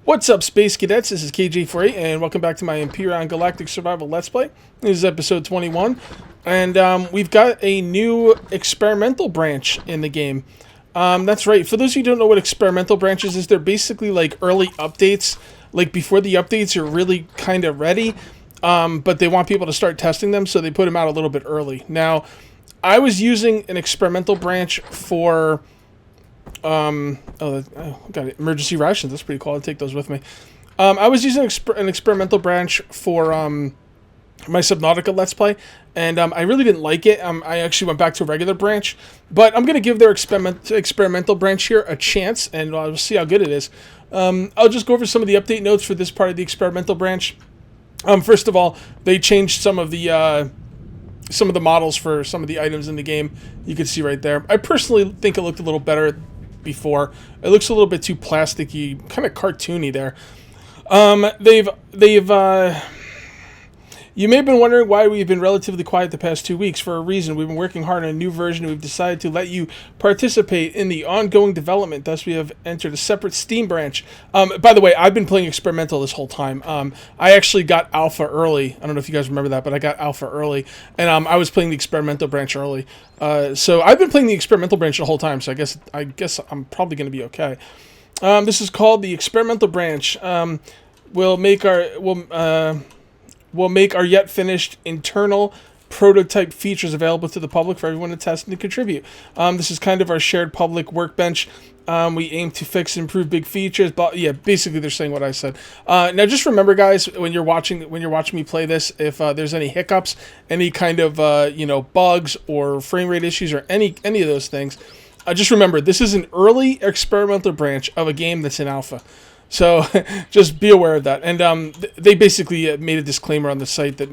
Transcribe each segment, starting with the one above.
What's up, Space Cadets? This is KJ48, and welcome back to my Empyrion Galactic Survival Let's Play. This is episode 21, and we've got a new experimental branch in the game. That's right. For those of you who don't know what experimental branches is, they're basically like early updates. Like before the updates are really kind of ready, but they want people to start testing them, so they put them out a little bit early. Now, I was using an experimental branch for... got it. Emergency rations. That's pretty cool. I'll take those with me. I was using an experimental branch for my Subnautica Let's Play, and I really didn't like it. I actually went back to a regular branch, but I'm going to give their experimental branch here a chance, and we'll see how good it is. I'll just go over some of the update notes for this part of the experimental branch. First of all, they changed some of the models for some of the items in the game. You can see right there. I personally think it looked a little better before. It looks a little bit too plasticky, kind of cartoony there. You may have been wondering why we've been relatively quiet the past 2 weeks. For a reason. We've been working hard on a new version. We've decided to let you participate in the ongoing development. Thus, we have entered a separate Steam branch. By the way, I've been playing experimental this whole time. I actually got alpha early. I don't know if you guys remember that, but I got alpha early, and I was playing the experimental branch early. So I've been playing the experimental branch the whole time. So I guess I'm probably going to be okay. This is called the experimental branch. We'll make our yet finished internal prototype features available to the public for everyone to test and to contribute. This is kind of our shared public workbench. We aim to fix and improve big features, but yeah, basically they're saying what I said. Now just remember, guys, when you're watching me play this, if there's any hiccups, any kind of bugs or frame rate issues or any of those things, just remember this is an early experimental branch of a game that's in alpha. So just be aware of that. And they basically made a disclaimer on the site that,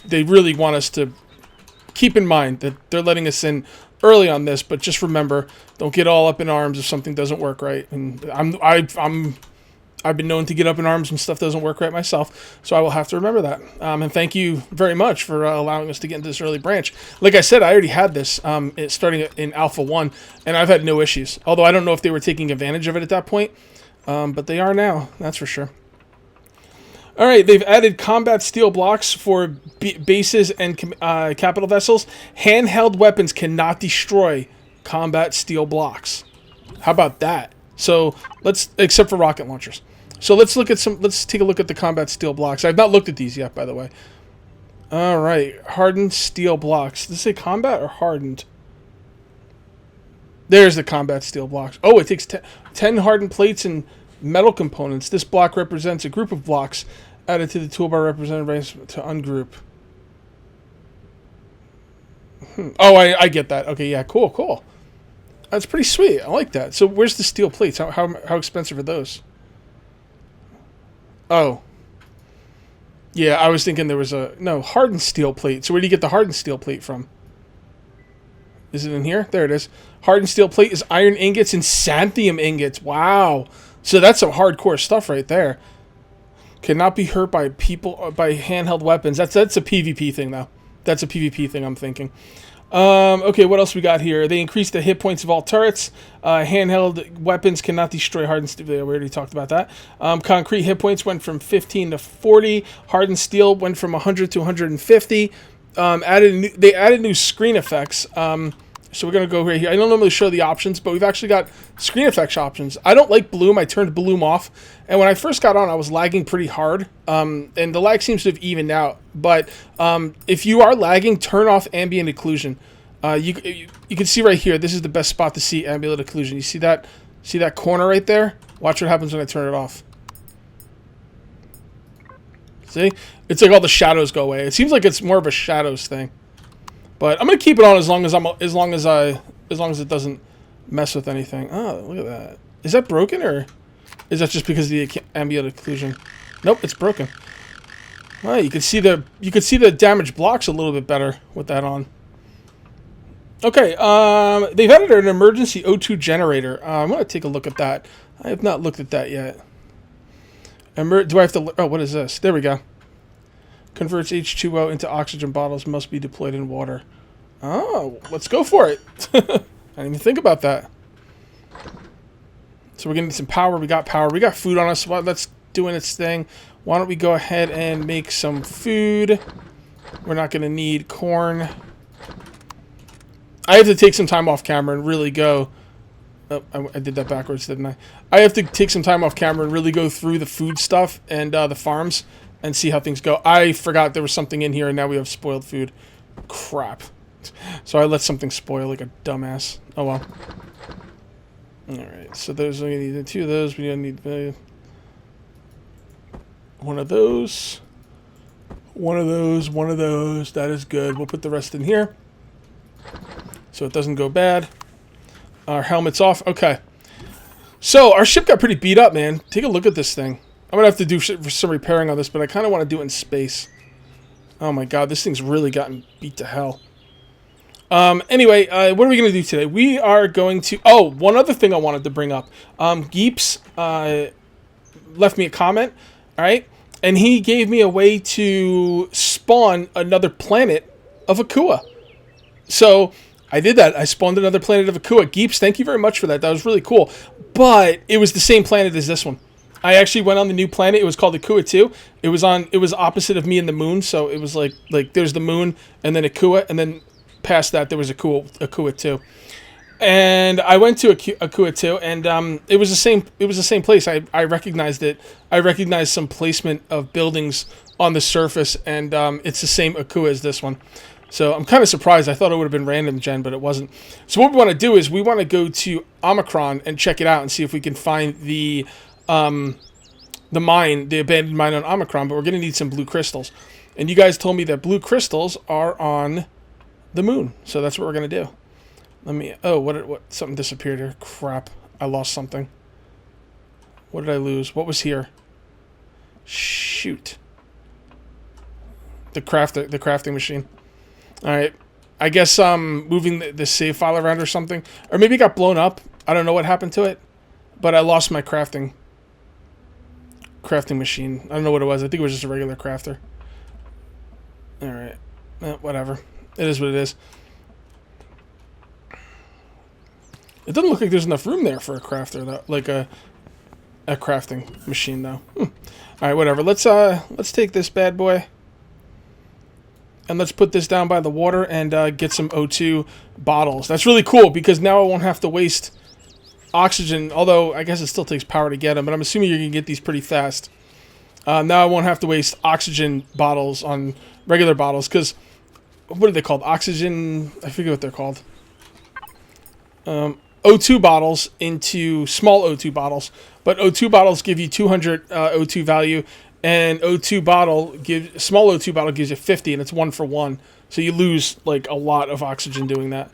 they really want us to keep in mind that they're letting us in early on this, but just remember, don't get all up in arms if something doesn't work right. And I've been known to get up in arms when stuff doesn't work right myself, so I will have to remember that. And thank you very much for allowing us to get into this early branch. Like I said, I already had this starting in Alpha 1, and I've had no issues. Although I don't know if they were taking advantage of it at that point. But they are now, that's for sure. Alright, they've added combat steel blocks for bases and capital vessels. Handheld weapons cannot destroy combat steel blocks. How about that? So, except for rocket launchers. So let's take a look at the combat steel blocks. I've not looked at these yet, by the way. Alright, hardened steel blocks. Does it say combat or hardened? There's the combat steel blocks. Oh, it takes 10 hardened plates and metal components. This block represents a group of blocks added to the toolbar represented by to ungroup. Oh, I get that. Okay, yeah, cool. That's pretty sweet. I like that. So where's the steel plates? How expensive are those? Oh. Yeah, I was thinking there was hardened steel plate. So where do you get the hardened steel plate from? Is it in here? There it is. Hardened steel plate is iron ingots and xanthium ingots. Wow. So that's some hardcore stuff right there. Cannot be hurt by by handheld weapons. That's a PvP thing, though. That's a PvP thing, I'm thinking. Okay, what else we got here? They increased the hit points of all turrets. Handheld weapons cannot destroy hardened steel. We already talked about that. Concrete hit points went from 15 to 40. Hardened steel went from 100 to 150. They added new screen effects. So we're going to go right here. I don't normally show the options, but we've actually got screen effects options. I don't like bloom. I turned bloom off. And when I first got on, I was lagging pretty hard. And the lag seems to have evened out. But if you are lagging, turn off ambient occlusion. You can see right here, this is the best spot to see ambient occlusion. You see that corner right there? Watch what happens when I turn it off. See? It's like all the shadows go away. It seems like it's more of a shadows thing. But I'm gonna keep it on as long as it doesn't mess with anything. Oh, look at that. Is that broken or is that just because of the ambient occlusion? Nope, it's broken. Well, you can see the damaged blocks a little bit better with that on. Okay, they've added an emergency O2 generator. I'm gonna take a look at that. I have not looked at that yet. Do I have to? Oh, what is this? There we go. Converts H2O into oxygen bottles, must be deployed in water. Oh, let's go for it. I didn't even think about that. So we're going to need some power. We got power. We got food on us. Well, that's doing its thing. Why don't we go ahead and make some food? We're not going to need corn. I have to take some time off camera and really go... Oh, I did that backwards, didn't I? I have to take some time off camera and really go through the food stuff and the farms and see how things go. I forgot there was something in here and now we have spoiled food. Crap. So I let something spoil like a dumbass. Oh well. Alright, so there's only need 2 of those. We don't need... one of those. One of those. One of those. That is good. We'll put the rest in here so it doesn't go bad. Our helmet's off. Okay. So, our ship got pretty beat up, man. Take a look at this thing. I'm going to have to do some repairing on this, but I kind of want to do it in space. Oh my god, this thing's really gotten beat to hell. Anyway, what are we going to do today? We are going to... Oh, one other thing I wanted to bring up. Geeps left me a comment, alright? And he gave me a way to spawn another planet of Akua. So... I did that. I spawned another planet of Akua. Geeps, thank you very much for that. That was really cool. But it was the same planet as this one. I actually went on the new planet. It was called Akua 2. It was opposite of me and the moon, so it was like there's the moon and then Akua, and then past that there was Akua 2. And I went to Akua 2, and it was the same place. I recognized it. I recognized some placement of buildings on the surface, and it's the same Akua as this one. So I'm kind of surprised. I thought it would have been random gen, but it wasn't. So what we want to do is we want to go to Omicron and check it out and see if we can find the mine, the abandoned mine on Omicron. But we're going to need some blue crystals. And you guys told me that blue crystals are on the moon. So that's what we're going to do. Let me... Oh, what? Something disappeared here. Crap. I lost something. What did I lose? What was here? Shoot. The crafting machine. Alright, I guess moving the save file around or something. Or maybe it got blown up. I don't know what happened to it. But I lost my crafting machine. I don't know what it was. I think it was just a regular crafter. Alright, whatever. It is what it is. It doesn't look like there's enough room there for a crafter, though. Like a crafting machine, though. Alright, whatever. Let's take this bad boy. And let's put this down by the water and get some O2 bottles. That's really cool because now I won't have to waste oxygen. Although, I guess it still takes power to get them. But I'm assuming you're going to get these pretty fast. Now I won't have to waste oxygen bottles on regular bottles. Because, what are they called? Oxygen... I forget what they're called. O2 bottles into small O2 bottles. But O2 bottles give you 200 O2 value. And small O2 bottle gives you 50, and it's 1 for 1. So you lose like a lot of oxygen doing that.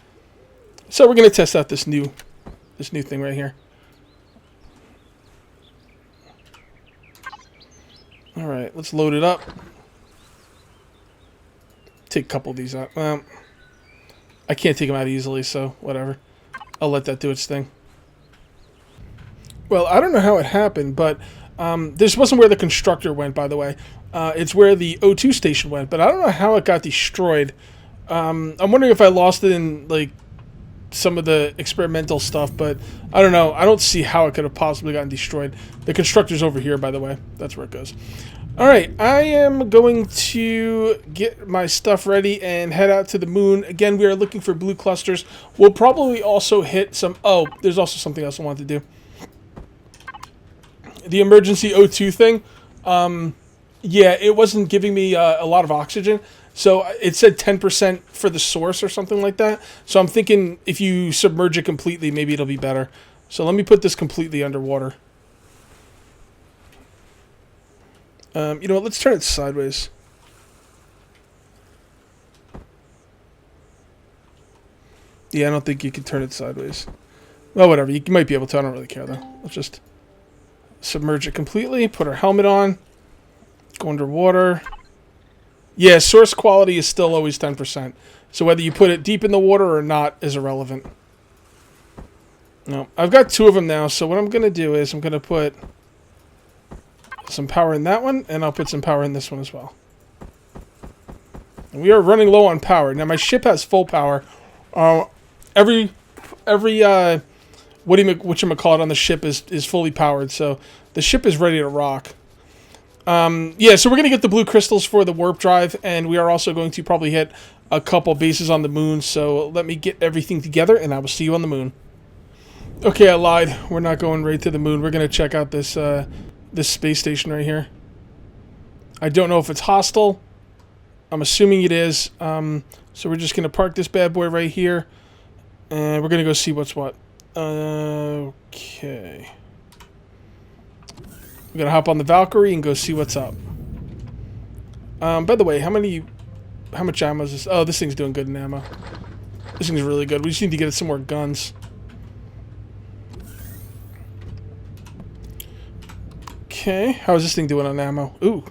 So we're gonna test out this new thing right here. All right, let's load it up. Take a couple of these out. I can't take them out easily, so whatever. I'll let that do its thing. Well, I don't know how it happened, but. This wasn't where the constructor went, by the way. It's where the O2 station went, but I don't know how it got destroyed. I'm wondering if I lost it in, like, some of the experimental stuff, but I don't know. I don't see how it could have possibly gotten destroyed. The constructor's over here, by the way. That's where it goes. Alright, I am going to get my stuff ready and head out to the moon. Again, we are looking for blue clusters. We'll probably also hit some... Oh, there's also something else I wanted to do. The emergency O2 thing, yeah, it wasn't giving me a lot of oxygen. So it said 10% for the source or something like that. So I'm thinking if you submerge it completely, maybe it'll be better. So let me put this completely underwater. You know what, let's turn it sideways. Yeah, I don't think you can turn it sideways. Well, whatever, you might be able to, I don't really care though. Let's just... submerge it completely, put our helmet on, go underwater. Yeah, source quality is still always 10%. So whether you put it deep in the water or not is irrelevant. No, I've got 2 of them now, so what I'm going to do is I'm going to put some power in that one, and I'll put some power in this one as well. And we are running low on power. Now my ship has full power. Every whatchamacallit on the ship is fully powered, so the ship is ready to rock. Yeah, so we're going to get the blue crystals for the warp drive, and we are also going to probably hit a couple bases on the moon, so let me get everything together, and I will see you on the moon. Okay, I lied. We're not going right to the moon. We're going to check out this this space station right here. I don't know if it's hostile. I'm assuming it is. So we're just going to park this bad boy right here, and we're going to go see what's what. Okay. We're going to hop on the Valkyrie and go see what's up. By the way, how much ammo is this? Oh, this thing's doing good in ammo. This thing's really good. We just need to get it some more guns. Okay, how is this thing doing on ammo? Ooh.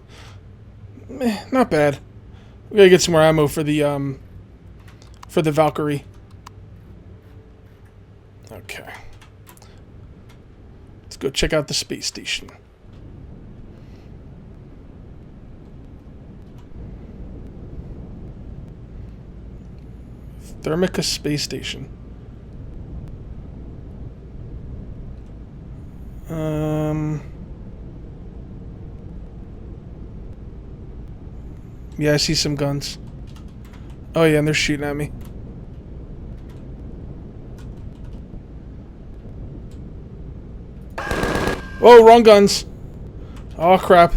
Not bad. We gotta get some more ammo for the Valkyrie. Okay. Let's go check out the space station. Thermica Space Station. Yeah, I see some guns. Oh yeah, and they're shooting at me. Oh, wrong guns. Oh crap.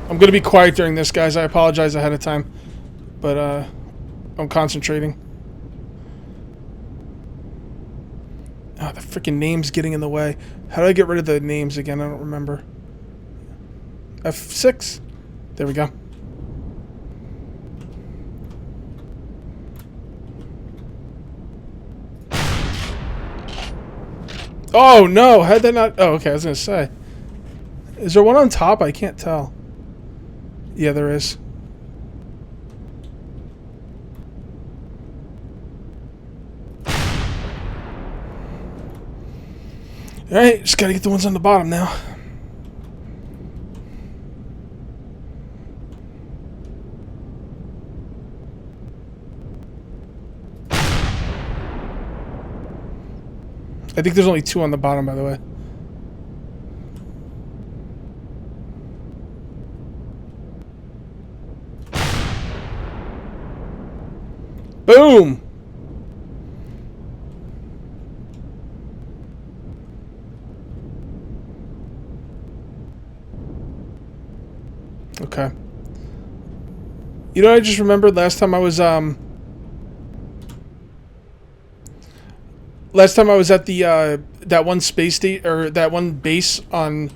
I'm gonna be quiet during this, guys. I apologize ahead of time, but I'm concentrating. Oh, the freaking name's getting in the way. How do I get rid of the names again? I don't remember. F6? There we go. Oh, no! How'd that not... Oh, okay, I was gonna say. Is there one on top? I can't tell. Yeah, there is. Alright, just gotta get the ones on the bottom now. I think there's only 2 on the bottom, by the way. Boom! Okay. You know, I just remembered last time I was at the that one space state, or that one base on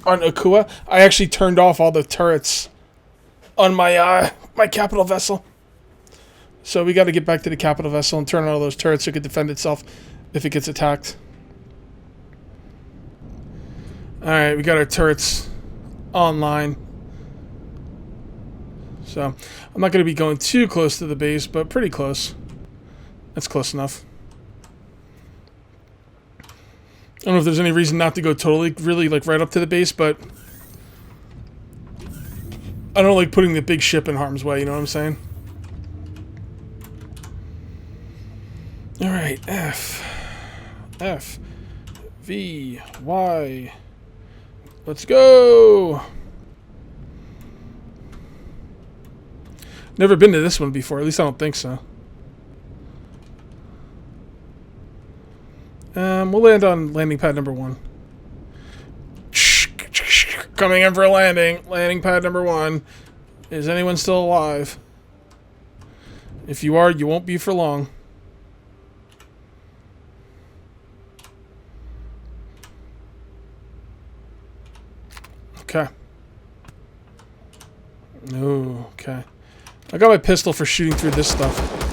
Akua. I actually turned off all the turrets on my my capital vessel. So we got to get back to the capital vessel and turn on all those turrets so it can defend itself if it gets attacked. All right, we got our turrets online. So I'm not going to be going too close to the base, but pretty close. That's close enough. I don't know if there's any reason not to go totally, really, like, right up to the base, but I don't like putting the big ship in harm's way, you know what I'm saying? Alright, F, V, Y. Let's go! Never been to this one before, at least I don't think so. We'll land on landing pad number 1. Coming in for a landing. Landing pad number 1. Is anyone still alive? If you are, you won't be for long. Okay. Oh, okay. I got my pistol for shooting through this stuff.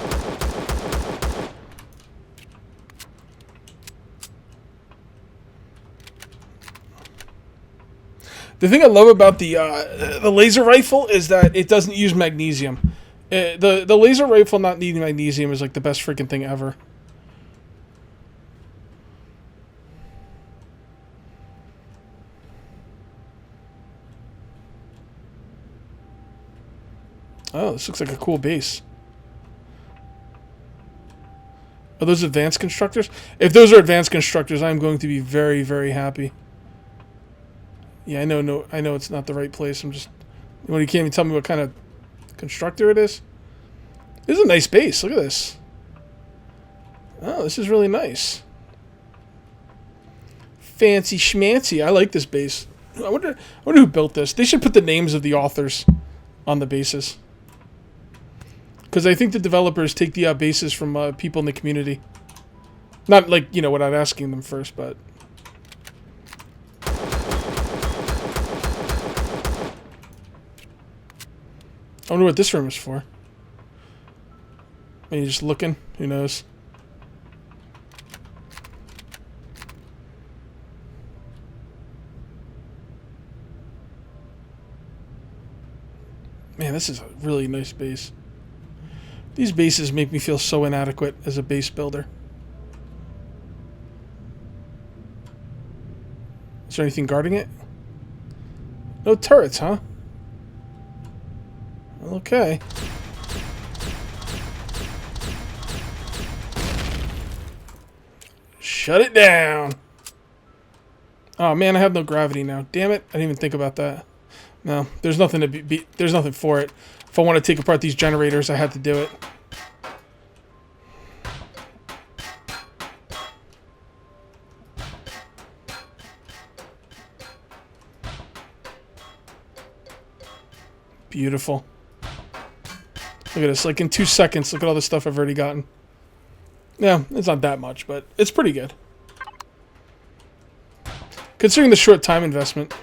The thing I love about the laser rifle is that it doesn't use magnesium. The laser rifle not needing magnesium is like the best freaking thing ever. Oh, this looks like a cool base. Are those advanced constructors? If those are advanced constructors, I'm going to be very, very happy. Yeah, I know. No, I know it's not the right place. I'm just. Well, you can't even tell me what kind of constructor it is. This is a nice base. Look at this. Oh, this is really nice. Fancy schmancy. I like this base. I wonder who built this. They should put the names of the authors on the bases. Because I think the developers take the bases from people in the community. Not like, you know, without asking them first, but... I wonder what this room is for. Maybe just looking. Who knows? Man, this is a really nice base. These bases make me feel so inadequate as a base builder. Is there anything guarding it? No turrets, huh? Okay. Shut it down. Oh man, I have no gravity now. Damn it! I didn't even think about that. No, there's nothing to be. There's nothing for it. If I want to take apart these generators, I had to do it. Beautiful. Look at this. Like in 2 seconds, look at all the stuff I've already gotten. Yeah, it's not that much, but it's pretty good. Considering the short time investment.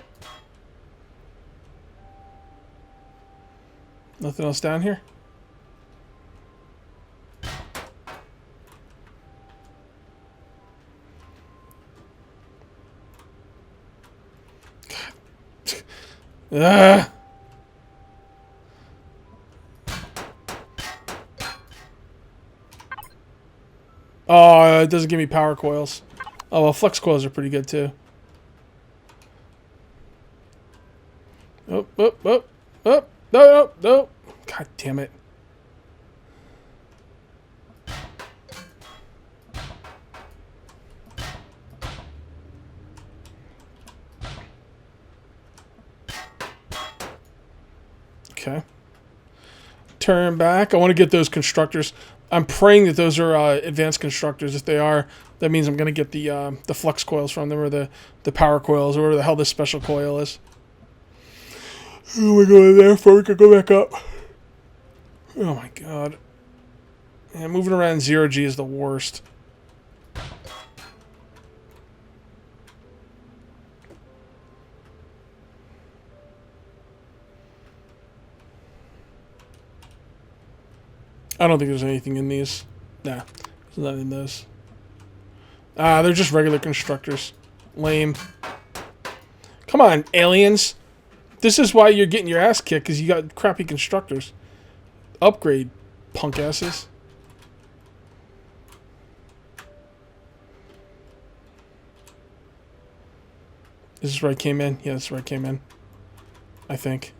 Nothing else down here? Ah. Oh, it doesn't give me power coils. Oh, well, flex coils are pretty good, too. Oh, oh, oh, oh, no, no, no. God damn it. Okay. Turn back. I want to get those constructors. I'm praying that those are advanced constructors. If they are, that means I'm going to get the flux coils from them, or the power coils, or whatever the hell this special coil is. Oh, we're going there before we can go back up. Oh my god. Man, moving around 0G is the worst. I don't think there's anything in these. Nah, there's nothing in those. Ah, they're just regular constructors. Lame. Come on, aliens. This is why you're getting your ass kicked, because you got crappy constructors. Upgrade, punk asses. Is this where I came in? Yeah, this is where I came in. I think.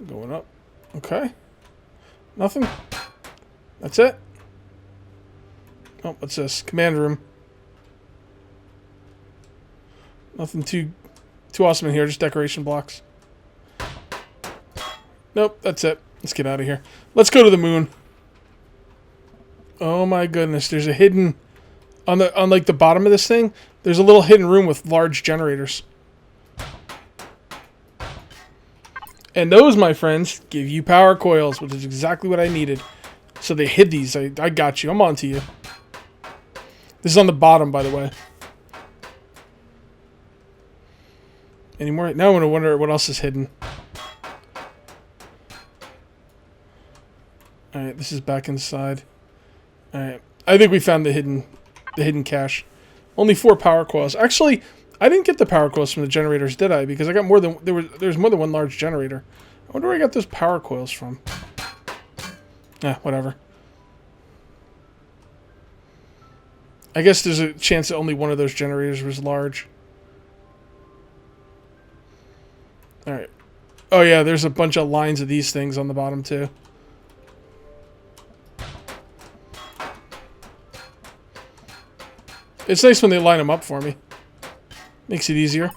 Going up. Okay. Nothing. That's it. Oh, what's this? Command room. Nothing too awesome in here. Just decoration blocks. Nope, that's it. Let's get out of here. Let's go to the moon. Oh my goodness, there's a hidden on like the bottom of this thing. There's a little hidden room with large generators. And those, my friends, give you power coils, which is exactly what I needed. So they hid these. I got you. I'm on to you. This is on the bottom, by the way. Any more? Now I'm going to wonder what else is hidden. Alright, this is back inside. Alright. I think we found the hidden cache. Only 4 power coils. Actually, I didn't get the power coils from the generators, did I? Because I got more than there's more than one large generator. I wonder where I got those power coils from. Whatever. I guess there's a chance that only one of those generators was large. Oh yeah, there's a bunch of lines of these things on the bottom too. It's nice when they line them up for me. Makes it easier.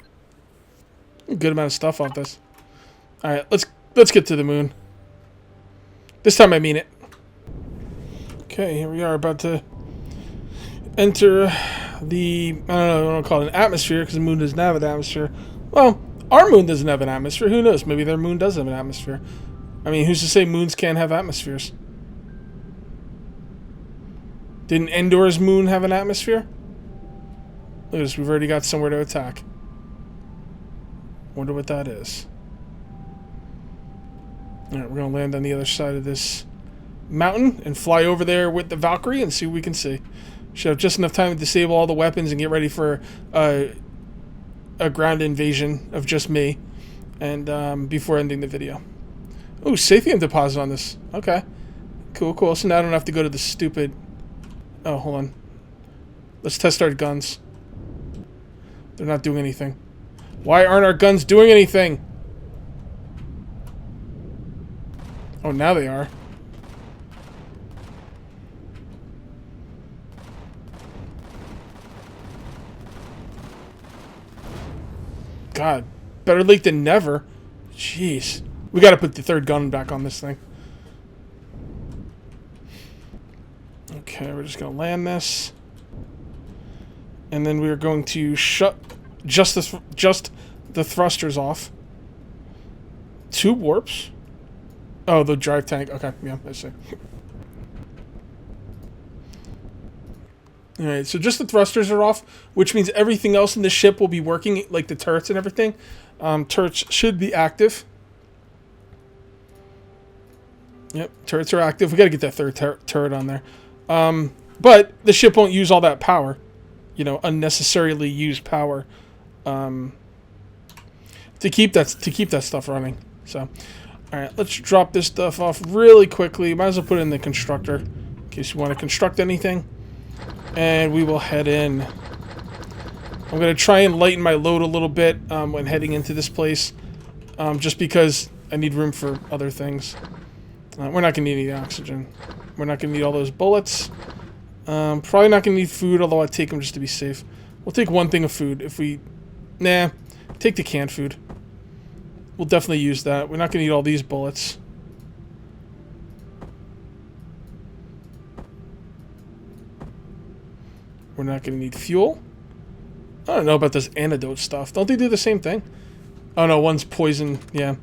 A good amount of stuff off this. Alright, let's get to the moon. This time I mean it. Okay, here we are about to enter the, I don't know, I don't want to call it an atmosphere because the moon doesn't have an atmosphere. Well, our moon doesn't have an atmosphere. Who knows? Maybe their moon does have an atmosphere. I mean, who's to say moons can't have atmospheres? Didn't Endor's moon have an atmosphere? Look at this, we've already got somewhere to attack. Wonder what that is. Alright, we're going to land on the other side of this mountain and fly over there with the Valkyrie and see what we can see. Should have just enough time to disable all the weapons and get ready for a ground invasion of just me, and before ending the video. Oh, Sathium deposit on this. Okay. Cool, cool. So now I don't have to go to the stupid... Oh, hold on. Let's test our guns. They're not doing anything. Why aren't our guns doing anything? Oh, now they are. God, better late than never. Jeez. We gotta put the third gun back on this thing. Okay, we're just gonna land this. And then we're going to shut just the thrusters off. 2 warps. Oh, the drive tank. Okay, yeah, I see. Alright, so just the thrusters are off, which means everything else in the ship will be working, like the turrets and everything. Turrets should be active. Yep, turrets are active. We gotta get that third turret on there. But the ship won't use all that power. You know, unnecessarily use power to keep that stuff running. So, all right, let's drop this stuff off really quickly. Might as well put it in the constructor in case you want to construct anything. And we will head in. I'm gonna try and lighten my load a little bit when heading into this place, just because I need room for other things. We're not gonna need any oxygen. We're not gonna need all those bullets. Probably not gonna need food, although I'd take them just to be safe. We'll take one thing of food if we... Nah, take the canned food. We'll definitely use that. We're not gonna need all these bullets. We're not gonna need fuel. I don't know about this antidote stuff. Don't they do the same thing? Oh no, one's poison. Yeah.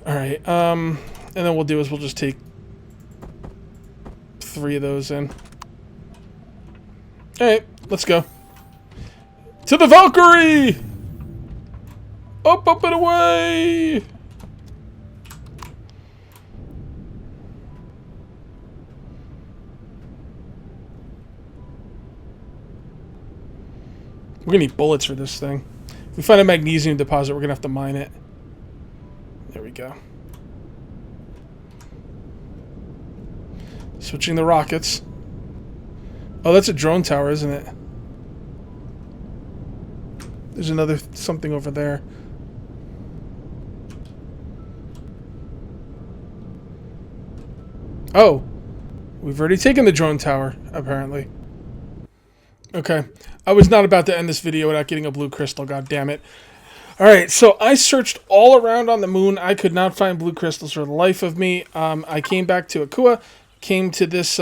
Alright, and then what we'll do is we'll just take 3 of those in. Alright, let's go. To the Valkyrie! Up, up, and away! We're gonna need bullets for this thing. If we find a magnesium deposit, we're gonna have to mine it. There we go. Switching the rockets. Oh, that's a drone tower, isn't it? There's another something over there. Oh, we've already taken the drone tower, apparently. Okay, I was not about to end this video without getting a blue crystal, god damn it. Alright, so I searched all around on the moon. I could not find blue crystals for the life of me. I came back to Akua, came to this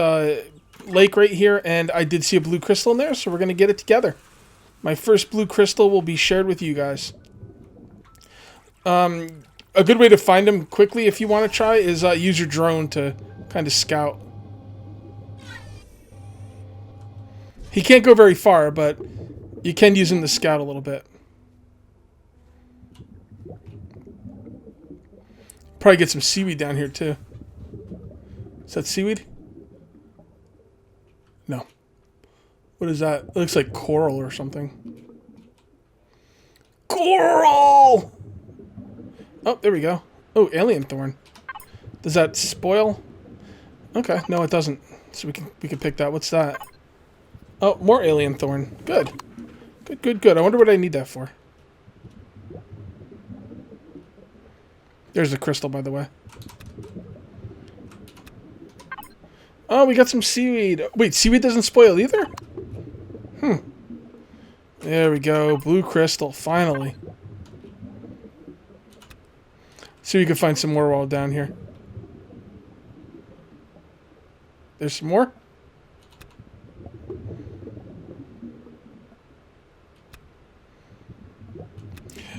lake right here, and I did see a blue crystal in there, so we're going to get it together. My first blue crystal will be shared with you guys. A good way to find them quickly, if you want to try, is use your drone to kind of scout. He can't go very far, but you can use him to scout a little bit. Probably get some seaweed down here, too. Is that seaweed? No. What is that? It looks like coral or something. Coral! Oh, there we go. Oh, alien thorn. Does that spoil? Okay, no it doesn't. So we can pick that. What's that? Oh, more alien thorn. Good. Good, good, good. I wonder what I need that for. There's the crystal, by the way. Oh, we got some seaweed. Wait, seaweed doesn't spoil either? There we go. Blue crystal, finally. See if you can find some more while down here. There's some more?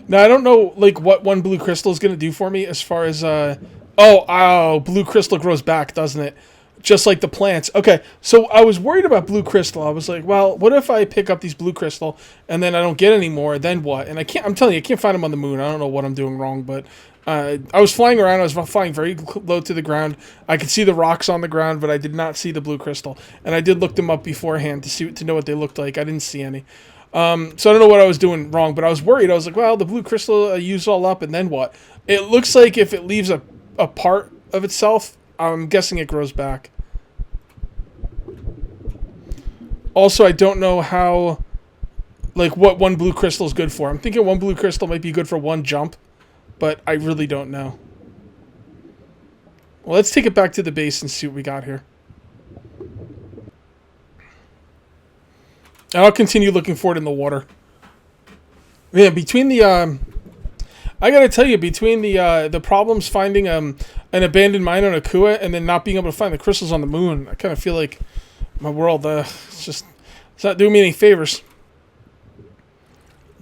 Now, I don't know, like, what one blue crystal is going to do for me as far as, Oh, blue crystal grows back, doesn't it? Just like the plants. Okay, so I was worried about blue crystal. I was like, well, what if I pick up these blue crystal and then I don't get any more? Then what? And I'm telling you, I can't find them on the moon. I don't know what I'm doing wrong, but I was flying around. I was flying very low to the ground. I could see the rocks on the ground, but I did not see the blue crystal. And I did look them up beforehand to know what they looked like. I didn't see any. So I don't know what I was doing wrong, but I was worried. I was like, well, the blue crystal I used all up, and then what? It looks like if it leaves a part of itself, I'm guessing it grows back. Also, I don't know how, like, what one blue crystal is good for. I'm thinking one blue crystal might be good for one jump, but I really don't know. Well, let's take it back to the base and see what we got here. And I'll continue looking for it in the water. Yeah, between the, I gotta tell you, between the problems finding an abandoned mine on Akua and then not being able to find the crystals on the moon, I kind of feel like my world, it's not doing me any favors.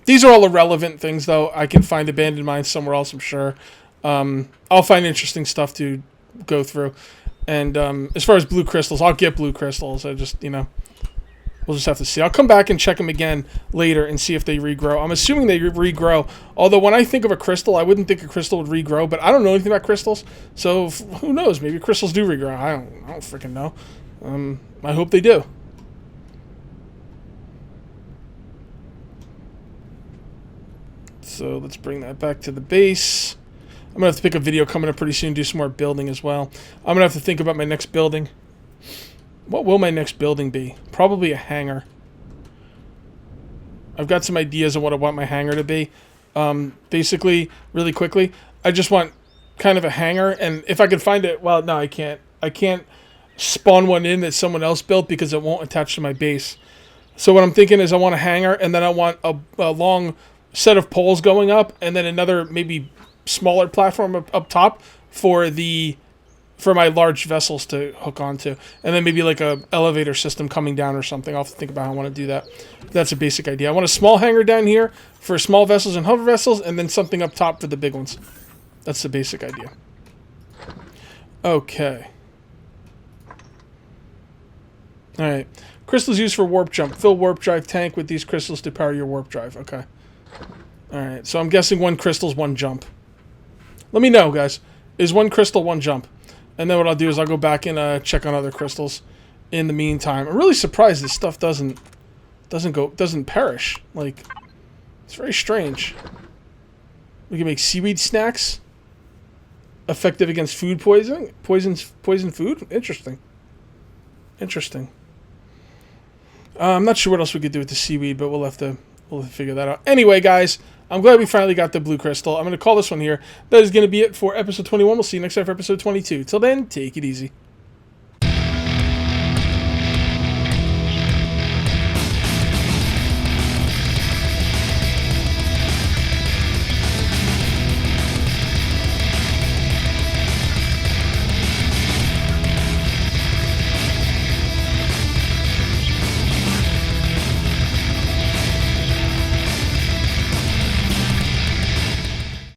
These are all irrelevant things, though. I can find abandoned mines somewhere else, I'm sure. I'll find interesting stuff to go through. And as far as blue crystals, I'll get blue crystals. I just, we'll just have to see. I'll come back and check them again later and see if they regrow. I'm assuming they regrow. Although when I think of a crystal, I wouldn't think a crystal would regrow. But I don't know anything about crystals, so who knows? Maybe crystals do regrow. I don't freaking know. I hope they do. So let's bring that back to the base. I'm going to have to pick a video coming up pretty soon, do some more building as well. I'm going to have to think about my next building. What will my next building be? Probably a hangar. I've got some ideas on what I want my hangar to be. Basically, really quickly, I just want kind of a hangar, and if I can find it, well, no, I can't. I can't spawn one in that someone else built because it won't attach to my base. So what I'm thinking is I want a hangar, and then I want a long set of poles going up, and then another maybe smaller platform up top for my large vessels to hook onto, and then maybe like a elevator system coming down or something. I'll have to think about how I want to do that. That's a basic idea. I want a small hangar down here for small vessels and hover vessels, and then something up top for the big ones. That's the basic idea. Okay. Alright. Crystals used for warp jump. Fill warp drive tank with these crystals to power your warp drive. Okay. Alright, so I'm guessing one crystal's one jump. Let me know, guys. Is one crystal one jump? And then what I'll do is I'll go back and check on other crystals in the meantime. I'm really surprised this stuff doesn't perish. Like, it's very strange. We can make seaweed snacks. Effective against food poisoning. Poison food? Interesting. Interesting. I'm not sure what else we could do with the seaweed, but we'll have to figure that out. Anyway, guys, I'm glad we finally got the blue crystal. I'm going to call this one here. That is going to be it for episode 21. We'll see you next time for episode 22. Till then, take it easy.